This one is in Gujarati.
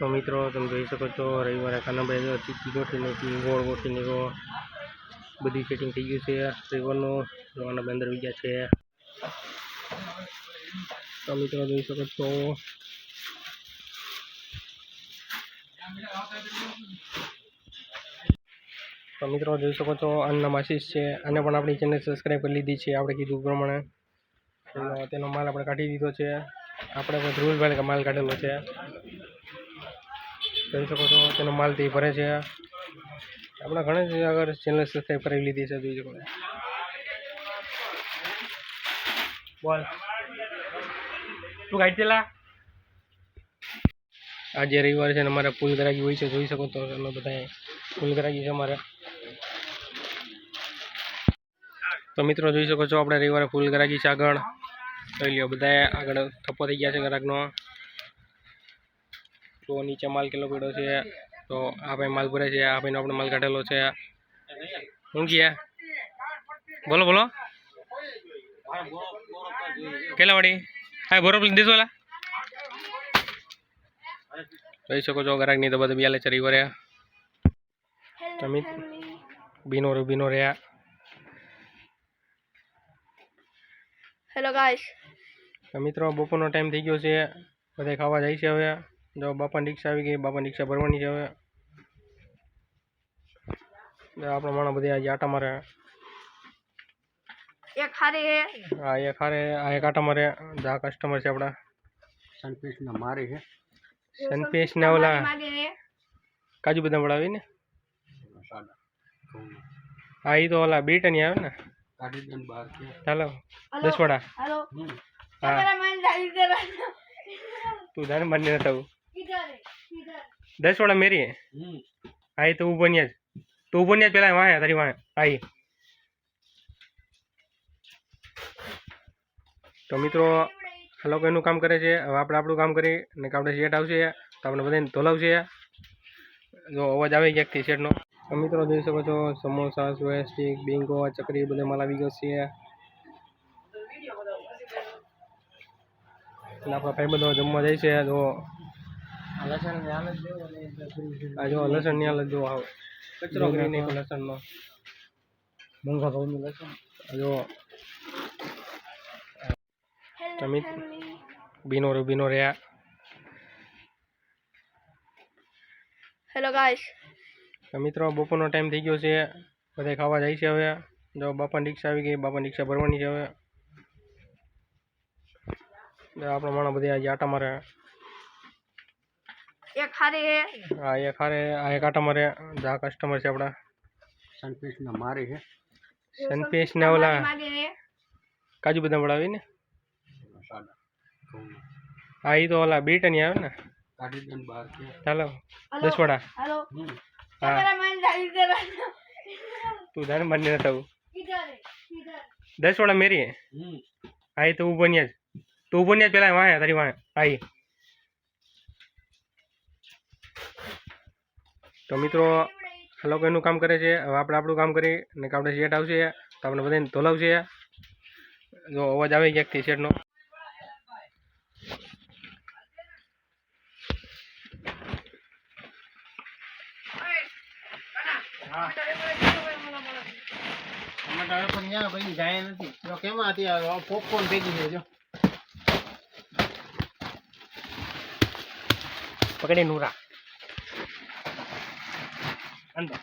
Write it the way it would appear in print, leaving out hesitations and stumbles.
तो मित्रों तुम જોઈ શકો છો રવિવારે કાનાભાઈ ચીકી ગોઠવીને ગોળ ગોઠવીને તો બધી સેટિંગ થઈ ગયું છે રવિવારનું જોવાના અંદર વિદ્યા છે। તો મિત્રો જોઈ શકો છો આના આશીષ છે, આને પણ આપણી ચેનલ સબસ્ક્રાઈબ કરી લીધી છે આપણે કીધું પ્રમાણે। તેનો માલ આપણે કાઢી દીધો છે, આપણે પણ ધ્રુવભાઈ માલ કાઢેલો છે। જોઈ શકો છો તેનો માલ તે ભરે છે, આપણે ઘણી આગળ ચેનલ સબસ્ક્રાઈબ કરી લીધી છે। જોઈ શકો બોલ તું ગાઈડ ચલા। આજે રવિવાર છે ને અમારે ફૂલ ગ્રાહકી હોય છે, જોઈ શકો તો તમે બધા ફૂલ ગ્રાહકી છે અમારે। તો મિત્રો જોઈ શકો છો આપણે રવિવારે ફૂલ ગ્રાહકી છે આગળ જોઈ લ્યો, બધા આગળ થપ્પો થઈ ગયા છે ગ્રાહકનો। તો નીચે માલ કેટલો પડ્યો છે, તો આ ભાઈ માલ ભરે છે, આ ભાઈનો આપણે માલ કાઢેલો છે। શું ગયા બોલો બોલો કેટલા વાળી હા બરોબર દીધો લા। જોઈ શકો છો ગ્રાહકની તો બધું બેલે છે રવિવારે તમે બીનો રહ્યા। હેલો ગાઈસ, તો મિત્રો બપોરનો ટાઈમ થઈ ગયો છે, બધા ખાવા જાય છે। હવે જો બાપાની રિક્ષા આવી ગઈ, બાપાની રિક્ષા ભરવાની છે। હવે આપણા માણસ બધા આજે આટા મારે, એક હારે હા એક હારે આ એક આટા મારે। આ કસ્ટમર છે આપણા સનપીસ ના મારી છે, સનપીસ ને ઓલા કાજુ બદામ વાળા આવી ને હા એ તો ઓલા બીટની આવે ને કાઢી દે બહાર કે ચાલો 10 વડા हेलो હા मेरा मन डाल दे रहा તું જાને મને ન થવું किधर है किधर 10 વડા મેરી હા એ તો ઉભો જ પેલા વાહે તારી વાહે આઈ। તો મિત્રો આ લોકો એનું કામ કરે છે, હવે આપણે આપણું કામ કરી અને આપણે શેઠ આવશે તો આપણે બધાને ધોલાવશે। જો અવાજ આવે ક્યાંકથી શેઠનો। તો મિત્રો જોઈ શકો છો સમોસા સ્વેસ્ટિક બિંગો ચકરી બધે માલ આવી ગયો છે। અને આપણા ભાઈ બધો જમવા જાય છે। જો લસણ હાલત દેવો ને આ જો લસણની હાલત જો આવ કચરો કરી નાખ્યો લસણનો, મોંઘા ભાવનું લસણ જો हेलो તમે બીનો રહ્યા। हेलो गाइस, તો મિત્રો બપોરનો ટાઈમ થઈ ગયો છે, બધા ખાવા જાય છે। હવે જો બાપાની રિક્ષા આવી ગઈ, બાપાની રિક્ષા ભરવાની છે। હવે આપણા માણસ બધા આજે આટા મારે, एक हारे હા એક હારે આ એક આટા મારે। આ કસ્ટમર છે આપણા સનપીસ ના મારી છે, સનપીસ ને ઓલા કાજુ બદામ વાળા આવી ને હા એ તો ઓલા બીટની આવે ને કાઢી દે બહાર કે ચાલો 10 વડા हेलो હા मेरा मन डाल दे रहा તું જાને મને ન થવું किधर है किधर 10 વડા મેરી હા એ તો ઉભો જ પેલા વાહે તારી વાહે આઈ। તો મિત્રો આ લોકો એનું કામ કરે છે, હવે આપણે આપણું કામ કરી અને આપણે શેઠ આવશે તો આપણે બધાને ધોલાવશે। જો અવાજ આવે ક્યાંકથી શેઠનો। ટમાટા પણ ન્યા ભાઈ જાય નથી જો કેમાં હતી આ પોપકોર્ન ભેગી છે જો પકડી નૂરા અંદર